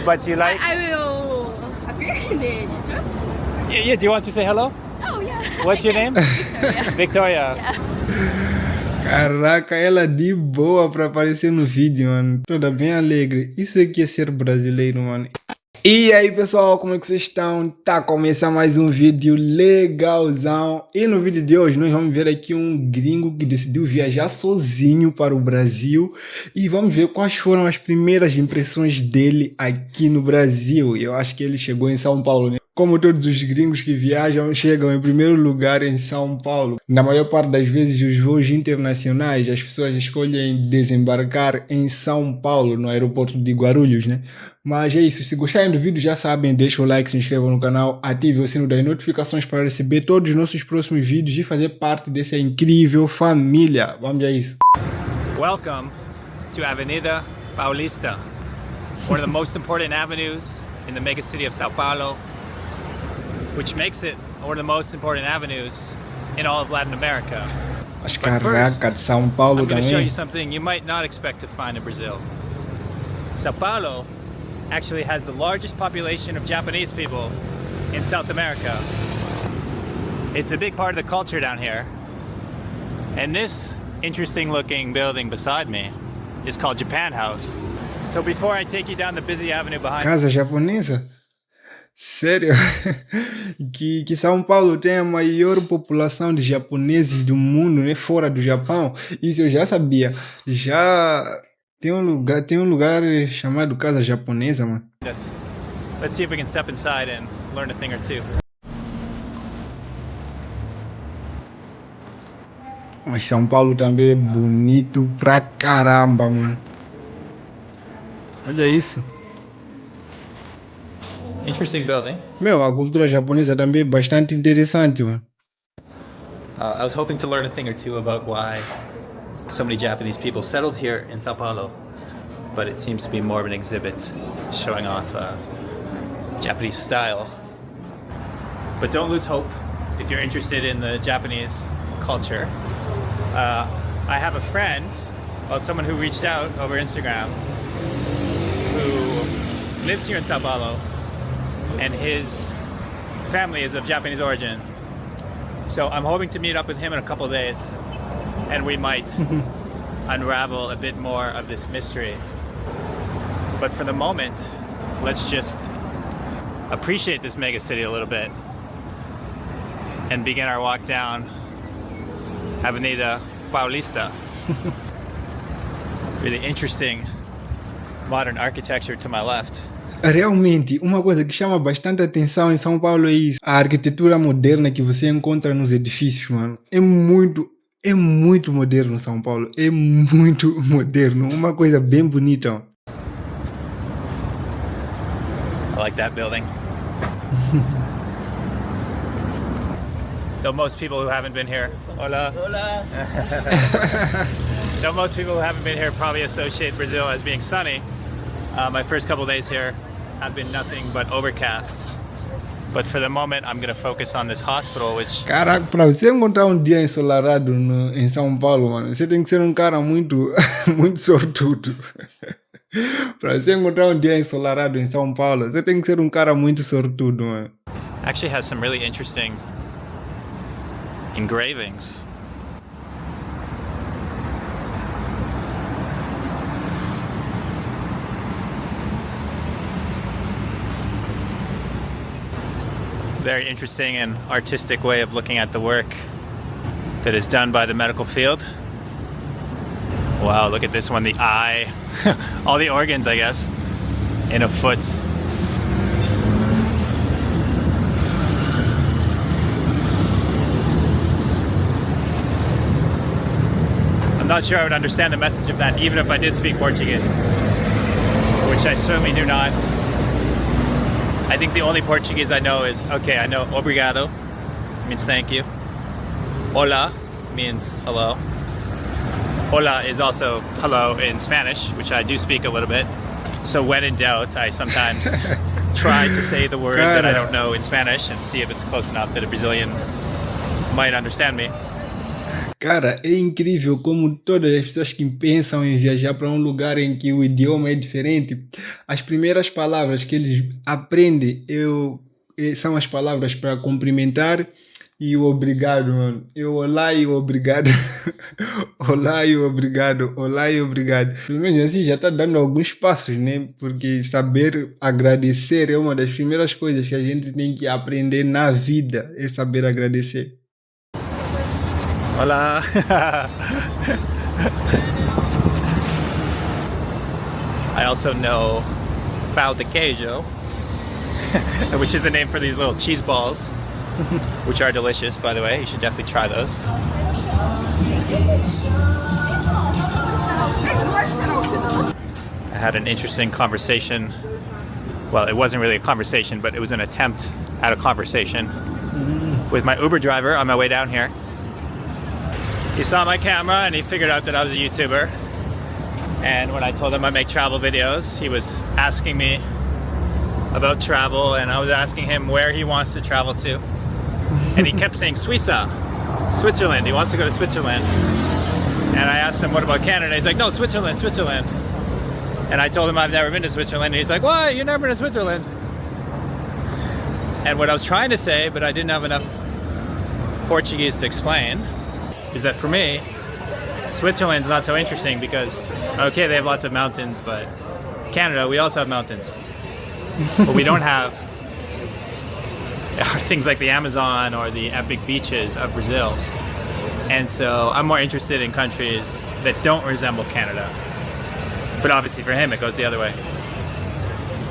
but you like? I will appear in the picture. Yeah, do you want to say hello? Oh yeah. What's your name? Victoria. Victoria. Yeah. Caraca, ela de boa pra aparecer no vídeo, mano. Toda bem alegre. Isso aqui é ser brasileiro, mano. E aí, pessoal, como é que vocês estão? Tá começando mais um vídeo legalzão. E no vídeo de hoje nós vamos ver aqui um gringo que decidiu viajar sozinho para o Brasil. E vamos ver quais foram as primeiras impressões dele aqui no Brasil. Eu acho que ele chegou em São Paulo, né? Como todos os gringos que viajam, chegam em primeiro lugar em São Paulo. Na maior parte das vezes, os voos internacionais, as pessoas escolhem desembarcar em São Paulo, no aeroporto de Guarulhos, né? Mas é isso, se gostarem do vídeo já sabem, deixa o like, se inscrevam no canal, ative o sino das notificações para receber todos os nossos próximos vídeos e fazer parte dessa incrível família. Vamos a isso. Welcome to Avenida Paulista, one of the most important avenues in the mega city of São Paulo, which makes it one of the most important avenues in all of Latin America. As caracas de São Paulo I'm going to show you também. something you might not expect to find in Brazil. São Paulo actually has the largest population of Japanese people in South America. It's a big part of the culture down here. And this interesting looking building beside me is called Japan House. So before I take you down the busy avenue behind Casa japonesa? Sério? que São Paulo tem a maior população de japoneses do mundo, né? Fora do Japão. Isso eu já sabia. Já tem um lugar chamado Casa Japonesa, mano. us. Let's see if we can step inside and learn a thing or two. Mas São Paulo também é bonito pra caramba, mano. Olha isso. Interesting building. Meu, a cultura japonesa também é bastante interessante, mano. I was hoping to learn a thing or two about why so many Japanese people settled here in Sao Paulo, but it seems to be more of an exhibit showing off Japanese style. But don't lose hope if you're interested in the Japanese culture. I have a friend, someone who reached out over Instagram, who lives here in Sao Paulo, and his family is of Japanese origin. So I'm hoping to meet up with him in a couple of days, and we might unravel a bit more of this mystery. But for the moment, let's just appreciate this mega city a little bit and begin our walk down Avenida Paulista. Really interesting modern architecture to my left. Realmente, uma coisa que chama bastante atenção em São Paulo é isso. A arquitetura moderna que você encontra nos edifícios, mano. É muito moderno São Paulo. É muito moderno. Uma coisa bem bonita. I like that building. Though most people who haven't been here, hola. Hola. Though most people who haven't been here probably associate Brazil as being sunny. My first couple days here have been nothing but overcast. But for the moment, I'm going to focus on this hospital, which... Caraca, pra você encontrar um dia ensolarado em São Paulo, mano, você tem que ser um cara muito sortudo. Pra você encontrar um dia ensolarado em São Paulo, você tem que ser um cara muito sortudo, mano. actually has some really interesting engravings. Very interesting and artistic way of looking at the work that is done by the medical field. Wow, look at this one, the eye, all the organs, I guess, in a foot. I'm not sure I would understand the message of that even if I did speak Portuguese, which I certainly do not. I think the only Portuguese I know is, okay, I know obrigado, means thank you. Hola means hello. Hola is also hello in Spanish, which I do speak a little bit. So when in doubt, I sometimes try to say the word that I don't know in Spanish and see if it's close enough that a Brazilian might understand me. Cara, é incrível como todas as pessoas que pensam em viajar para um lugar em que o idioma é diferente, as primeiras palavras que eles aprendem são as palavras para cumprimentar e o obrigado, mano. Eu olá e o obrigado. Olá e o obrigado. Olá e obrigado. Pelo menos assim já está dando alguns passos, né? Porque saber agradecer é uma das primeiras coisas que a gente tem que aprender na vida, é saber agradecer. Hola. I also know pão de queijo, which is the name for these little cheese balls, which are delicious, by the way. You should definitely try those. I had an interesting conversation. Well, it wasn't really a conversation, but it was an attempt at a conversation with my Uber driver on my way down here. He saw my camera and he figured out that I was a YouTuber. And when I told him I make travel videos, he was asking me about travel, and I was asking him where he wants to travel to. And he kept saying Suiza, Switzerland. He wants to go to Switzerland. And I asked him, what about Canada? He's like, no, Switzerland, Switzerland. And I told him I've never been to Switzerland. And he's like, what? You've never been to Switzerland? And what I was trying to say, but I didn't have enough Portuguese to explain, is that for me, Switzerland's not so interesting because, okay, they have lots of mountains, but Canada, we also have mountains. What we don't have are things like the Amazon or the epic beaches of Brazil. And so I'm more interested in countries that don't resemble Canada. But obviously for him, it goes the other way.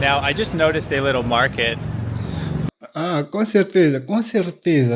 Now, I just noticed a little market. Ah, com certeza,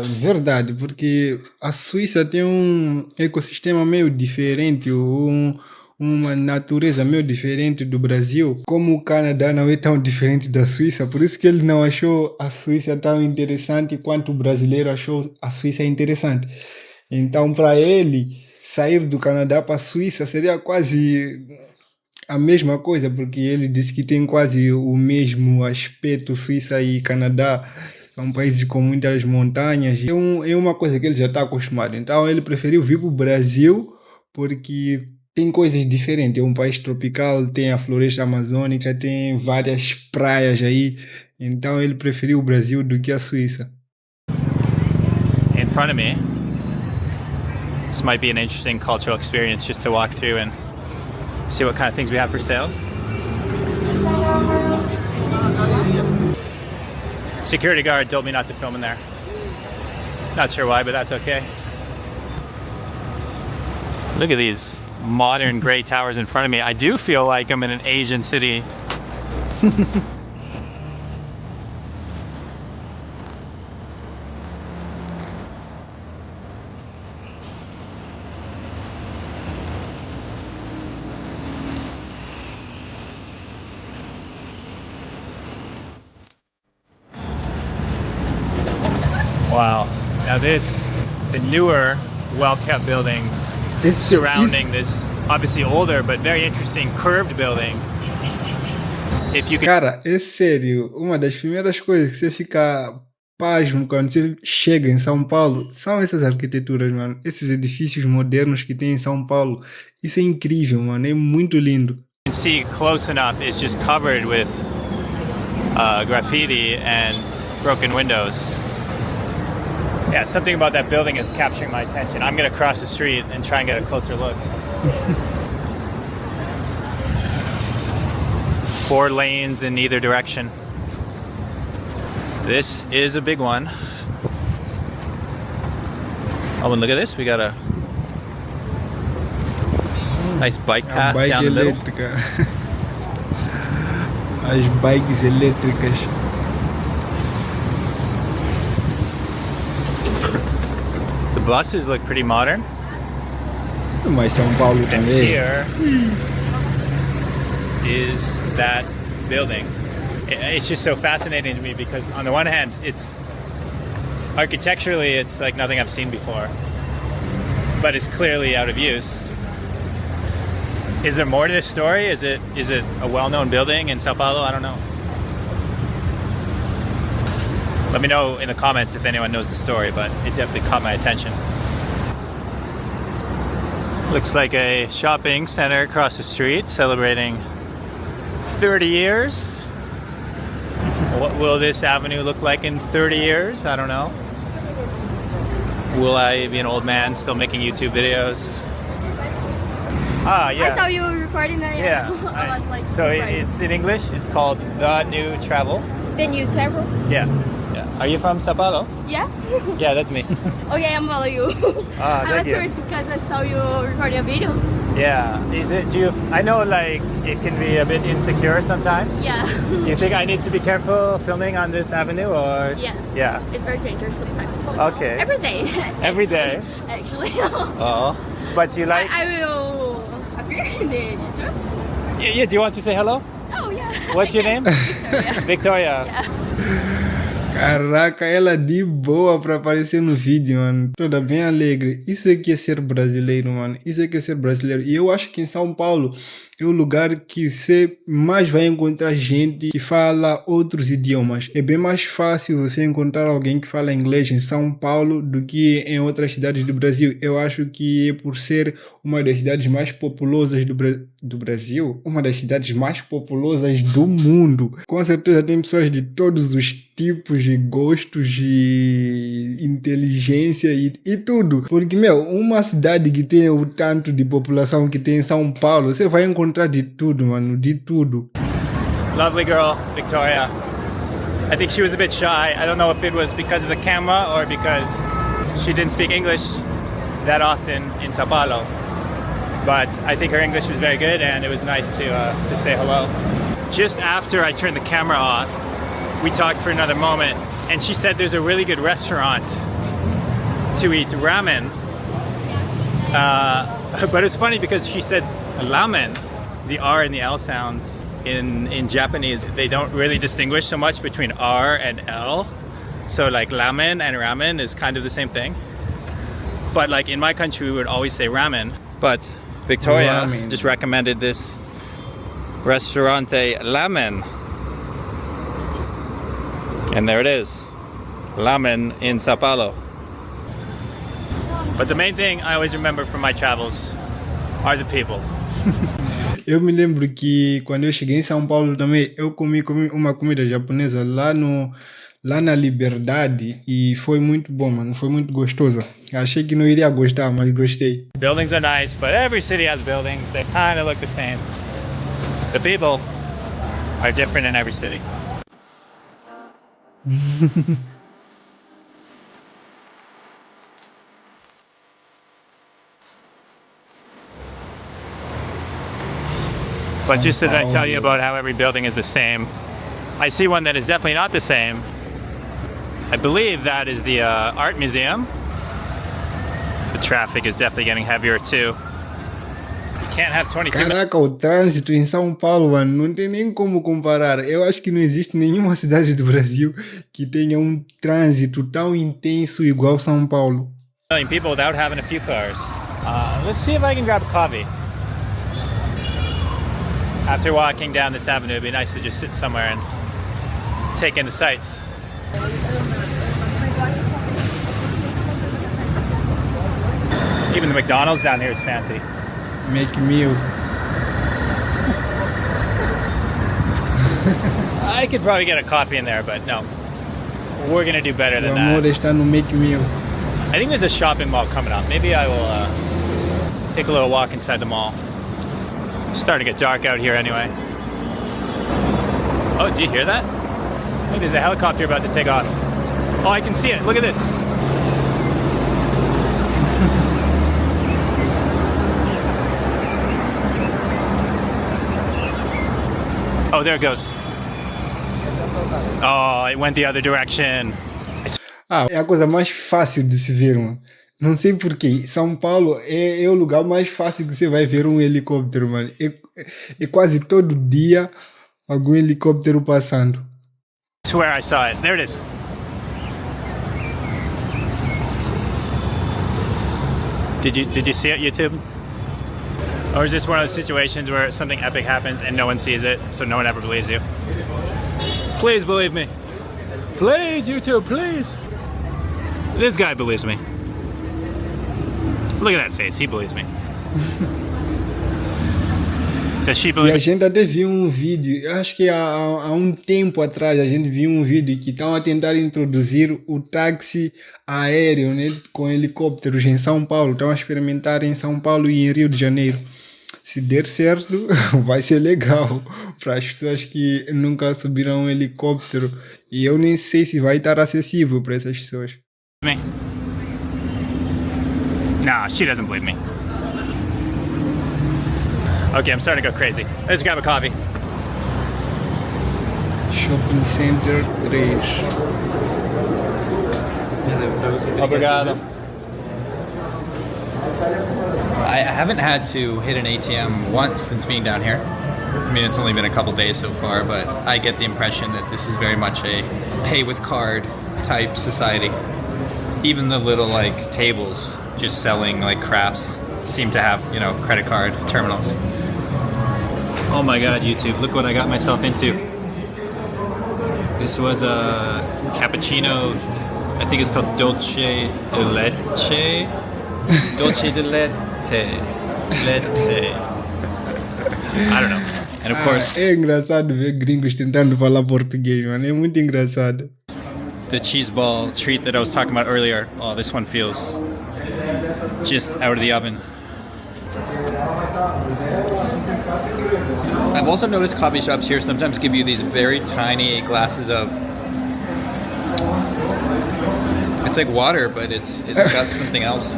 verdade, porque a Suíça tem um ecossistema meio diferente, uma natureza meio diferente do Brasil, como o Canadá não é tão diferente da Suíça, por isso que ele não achou a Suíça tão interessante quanto o brasileiro achou a Suíça interessante. Então, para ele, sair do Canadá para a Suíça seria quase a mesma coisa, porque ele disse que tem quase o mesmo aspecto. Suíça e Canadá são países com muitas montanhas. É uma coisa que ele já está acostumado. Então ele preferiu vir para o Brasil porque tem coisas diferentes. É um país tropical, tem a floresta amazônica, tem várias praias aí. Então ele preferiu o Brasil do que a Suíça. In front of me, this might be an interesting cultural experience just to walk through and see what kind of things we have for sale. Security guard told me not to film in there. Not sure why, but that's okay. Look at these modern gray towers in front of me. I do feel like I'm in an Asian city. Wow. Now the newer, well-kept buildings surrounding this obviously older but very interesting curved building. If you could... Cara, é sério, uma das primeiras coisas que você fica pasmo quando você chega em São Paulo são essas arquiteturas, mano. Esses edifícios modernos que tem em São Paulo. Isso é incrível, mano. É muito lindo. You can see close enough, it's just covered with graffiti and broken windows. Yeah, something about that building is capturing my attention. I'm gonna cross the street and try and get a closer look. 4 lanes in either direction. This is a big one. Oh, and look at this. We got a nice bike path bike down the middle. elétrica. As bikes elétricas. The buses look pretty modern. Mas São Paulo And também. here is that building. It's just so fascinating to me because on the one hand, it's architecturally, it's like nothing I've seen before, but it's clearly out of use. Is there more to this story? Is it a well-known building in São Paulo? I don't know. Let me know in the comments if anyone knows the story, but it definitely caught my attention. Looks like a shopping center across the street celebrating 30 years. What will this avenue look like in 30 years? I don't know. Will I be an old man still making YouTube videos? Ah, yeah. I saw you recording that. Yeah. I was like, so surprised. it's in English. It's called The New Travel. The new travel? Yeah. Yeah. Are you from São Paulo? Yeah? Yeah, that's me. Okay, I'm follow you. Ah, I thank was you. curious because I saw you recording a video. Yeah. Is it? Do you? I know, like, it can be a bit insecure sometimes. Yeah. You think I need to be careful filming on this avenue, or? Yes. Yeah. It's very dangerous sometimes. Okay. Every day. Every day? Actually. Oh. But you like? I will appear in the YouTube. Yeah. Do you want to say hello? Oh, yeah. What's your name? Victoria. Victoria. Yeah. Caraca, ela de boa pra aparecer no vídeo, mano. Toda bem alegre. Isso aqui é ser brasileiro, mano. Isso aqui é ser brasileiro. E eu acho que em São Paulo é o lugar que você mais vai encontrar gente que fala outros idiomas. É bem mais fácil você encontrar alguém que fala inglês em São Paulo do que em outras cidades do Brasil. Eu acho que por ser uma das cidades mais populosas do Brasil, uma das cidades mais populosas do mundo. Com certeza tem pessoas de todos os tipos de gostos, de inteligência e tudo. Porque, uma cidade que tem o tanto de população que tem em São Paulo, você vai encontrar de tudo, mano, de tudo. Lovely girl, Victoria. I think she was a bit shy. I don't know if it was because of the camera or because she didn't speak English that often in São Paulo. But I think her English was very good, and it was nice to say hello. Just after I turned the camera off, we talked for another moment, and she said there's a really good restaurant to eat ramen. But it's funny because she said ramen, the R and the L sounds in Japanese, they don't really distinguish so much between R and L. So like ramen and ramen is kind of the same thing. But like in my country, we would always say ramen. But Victoria just recommended this restaurante ramen. And there it is, ramen in São Paulo. But the main thing I always remember from my travels are the people. Eu me lembro que quando eu cheguei em São Paulo também, eu comi uma comida japonesa lá na Liberdade e foi muito bom, mano, foi muito gostosa. Achei que não iria gostar, mas gostei. Buildings are nice, but every city has buildings. They kind of look the same. The people are different in every city. But just as I tell you about how every building is the same, I see one that is definitely not the same. I believe that is the art museum. The traffic is definitely getting heavier too. You can't have 22 minutes. Caraca, o trânsito em São Paulo, mano, não tem nem como comparar. Eu acho que não existe nenhuma cidade do Brasil que tenha um trânsito tão intenso igual São Paulo. People without having a few cars. Let's see if I can grab a coffee. After walking down this avenue, it'd be nice to just sit somewhere and take in the sights. Even the McDonald's down here is fancy. Make meal. I could probably get a coffee in there, but no. We're gonna do better O than amor that. está no make meal. I think there's a shopping mall coming up. Maybe I will take a little walk inside the mall. It's starting to get dark out here anyway. Oh, do you hear that? Look, there's a helicopter about to take off. Oh, I can see it. Look at this. Oh, there it goes. Oh, it went the other direction. É a coisa mais fácil de se ver, mano. Não sei porquê. São Paulo é o lugar mais fácil que você vai ver um helicóptero, mano. É quase todo dia algum helicóptero passando. I swear I saw it. There it is. Did you see it, YouTube? Or is this one of those situations where something epic happens and no one sees it, so no one ever believes you? Please believe me. Please, YouTube, please. This guy believes me. Look at that face, he believes me. Does she E believe a it? gente até viu um vídeo, eu acho que há um tempo atrás a gente viu um vídeo que estão a tentar introduzir o táxi aéreo, né, com helicópteros em São Paulo. Estão a experimentar em São Paulo e em Rio de Janeiro. Se der certo, vai ser legal para as pessoas que nunca subiram um helicóptero. E eu nem sei se vai estar acessível para essas pessoas. Me? Nah, she doesn't believe me. Okay, I'm starting to go crazy. Let's grab a coffee. Shopping Center 3. Obrigado. I haven't had to hit an ATM once since being down here. I mean, it's only been a couple days so far, but I get the impression that this is very much a pay with card type society. Even the little like tables just selling like crafts seem to have, you know, credit card terminals. Oh my god, YouTube, look what I got myself into. This was a cappuccino, I think it's called Dolce de Leche. Dolce de Leche. Leche. I don't know. And of course, É engraçado ver gringos tentando falar português, mano. É muito engraçado. the cheese ball treat that I was talking about earlier. Oh, this one feels just out of the oven. I've also noticed coffee shops here sometimes give you these very tiny glasses of. It's like water, but it's got something else.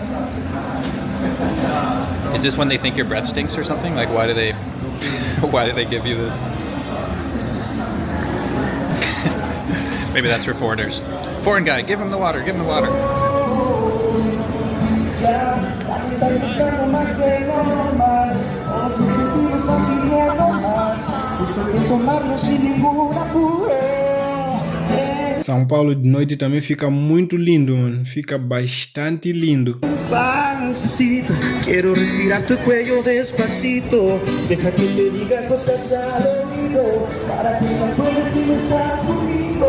Is this when they think your breath stinks or something? Like, why do they give you this? Maybe that's for foreigners. Foreign guy, give him the water. Give him the water. São Paulo de noite também fica muito lindo, mano. Fica bastante lindo. Despacito, quiero respirar tu cuello despacito. Deja que te diga cosas al oído, para que me acuerdes si no estás conmigo.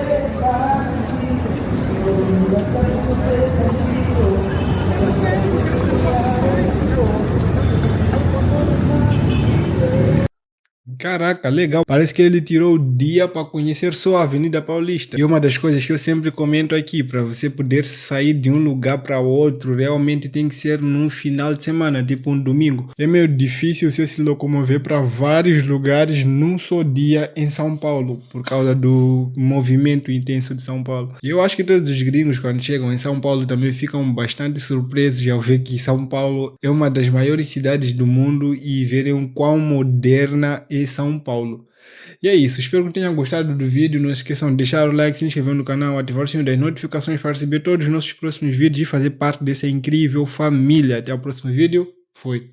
Despacito, quiero respirar tu cuello despacito. Caraca, legal. Parece que ele tirou o dia para conhecer só a Avenida Paulista. E uma das coisas que eu sempre comento aqui, para você poder sair de um lugar para outro, realmente tem que ser num final de semana, tipo um domingo. É meio difícil você se locomover para vários lugares num só dia em São Paulo, por causa do movimento intenso de São Paulo. E eu acho que todos os gringos, quando chegam em São Paulo, também ficam bastante surpresos ao ver que São Paulo é uma das maiores cidades do mundo e verem o quão moderna é São Paulo. E é isso, espero que tenham gostado do vídeo. Não se esqueçam de deixar o like, se inscrever no canal, ativar o sininho das notificações para receber todos os nossos próximos vídeos e fazer parte dessa incrível família. Até o próximo vídeo. Fui.